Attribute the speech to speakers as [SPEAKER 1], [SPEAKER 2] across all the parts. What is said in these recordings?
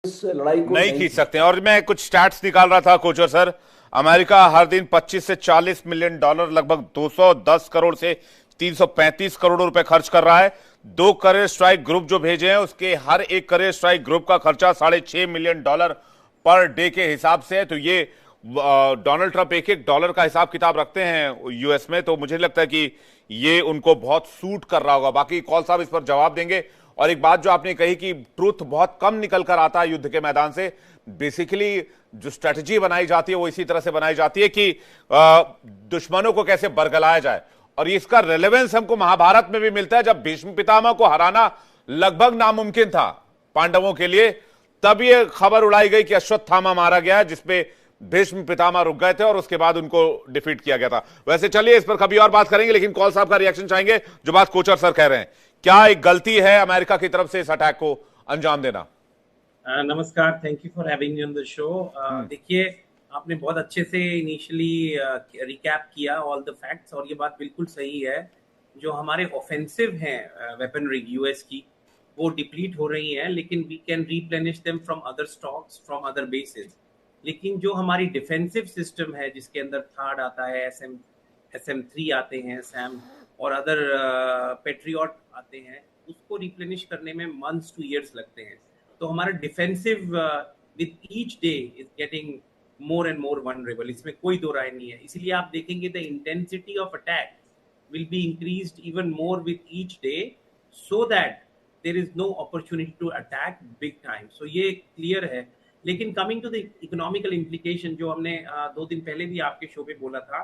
[SPEAKER 1] इस लड़ाई को
[SPEAKER 2] नहीं
[SPEAKER 1] नहीं
[SPEAKER 2] खींच
[SPEAKER 1] खींच
[SPEAKER 2] सकते हैं। और मैं कुछ स्टैट्स निकाल रहा था कोचर सर, अमेरिका हर दिन 25 से 40 मिलियन डॉलर, लगभग 210 करोड़ से 335 करोड़ रुपए खर्च कर रहा है। 2 करियर स्ट्राइक ग्रुप जो भेजे हैं, उसके हर एक करियर स्ट्राइक ग्रुप का खर्चा $6.5 मिलियन पर डे के हिसाब से है। तो ये डोनाल्ड ट्रंप एक एक डॉलर का हिसाब किताब रखते हैं यूएस में, तो मुझे लगता है कि ये उनको बहुत सूट कर रहा होगा। बाकी कौल साहब इस पर जवाब देंगे। और एक बात जो आपने कही कि ट्रूथ बहुत कम निकल कर आता है युद्ध के मैदान से, बेसिकली जो स्ट्रेटजी बनाई जाती है वो इसी तरह से बनाई जाती है कि दुश्मनों को कैसे बरगलाया जाए। और इसका रेलेवेंस हमको महाभारत में भी मिलता है, जब भीष्म पितामह को हराना लगभग नामुमकिन था पांडवों के लिए, तब ये खबर उड़ाई गई कि अश्वत्थामा मारा गया है, जिसपे भीष्म पितामह रुक गए थे और उसके बाद उनको डिफीट किया गया था। वैसे चलिए इस पर कभी और बात करेंगे, लेकिन कौल साहब का रिएक्शन चाहेंगे जो बात कोचर सर कह रहे हैं। क्या एक गलती है अमेरिका की तरफ से इस अटैक को अंजाम देना?
[SPEAKER 3] नमस्कार, thank you for having me on the show. देखिए, आपने बहुत अच्छे से इनिशियली रिकैप किया ऑल द फैक्ट्स, और ये बात बिल्कुल सही है। जो हमारे ऑफेंसिव हैं वेपनरी यूएस की, वो डिप्लीट हो रही हैं, लेकिन we can replenish them from other stocks, from other basis. लेकिन जो हमारी डिफेंसिव सिस्टम है, जिसके अंदर थार्ड आता है, SM3 आते हैं, सैम और अदर पेट्रियट आते हैं, उसको रिप्लेनिश करने में मंथ्स टू ईयर्स लगते हैं। तो हमारा defensive with each day is getting more and more vulnerable, इसमें कोई दो राय नहीं है। इसलिए आप देखेंगे the intensity of attack will be increased even more with each day, so that there is no opportunity to attack big time. So ये clear है। लेकिन coming to the economical implication, जो हमने 2 दिन पहले भी आपके शो पे बोला था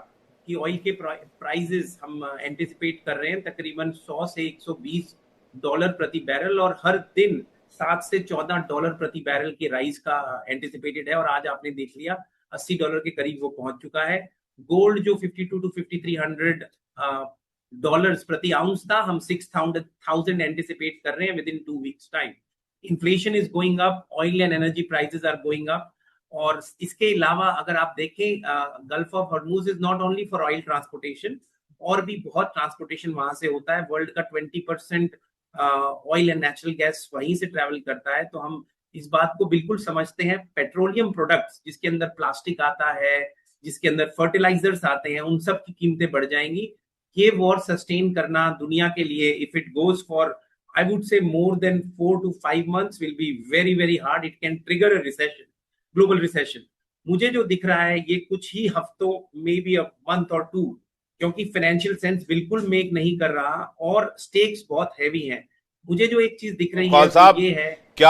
[SPEAKER 3] कि ऑयल के प्राइजेस हम एंटिसिपेट कर रहे हैं तकरीबन 100 से $120 प्रति बैरल, और हर दिन 7 से $14 प्रति बैरल के राइज का एंटिसिपेटेड है। और आज आपने देख लिया $80 के करीब वो पहुंच चुका है। गोल्ड जो 52 to 5300 डॉलर्स प्रति आउंस था, हम 6000 एंटिसिपेट कर रहे हैं within 2 weeks time. Inflation is going up, oil and energy prices are going up. और इसके अलावा अगर आप देखें, Gulf of Hormuz is not only for oil transportation, और भी बहुत ट्रांसपोर्टेशन वहां से होता है। वर्ल्ड का 20% ऑयल एंड नेचुरल गैस वहीं से ट्रेवल करता है। तो हम इस बात को बिल्कुल समझते हैं। पेट्रोलियम प्रोडक्ट्स, जिसके अंदर प्लास्टिक आता है, जिसके अंदर फर्टिलाइजर्स आते हैं, उन सब की कीमतें बढ़ जाएंगी। ये वॉर सस्टेन करना दुनिया के लिए, if it goes for I would say more than 4 to 5 months, will be very very hard. It can trigger a recession, global recession. मुझे जो दिख रहा है ये कुछ ही हफ्तों, मे बी अ मंथ और 2, क्योंकि फाइनेंशियल सेंस बिल्कुल मेक नहीं कर रहा और स्टेक्स बहुत हैवी हैं। मुझे जो एक चीज दिख रही है
[SPEAKER 2] कौल
[SPEAKER 3] वो
[SPEAKER 2] साहब,
[SPEAKER 3] ये है।
[SPEAKER 2] क्या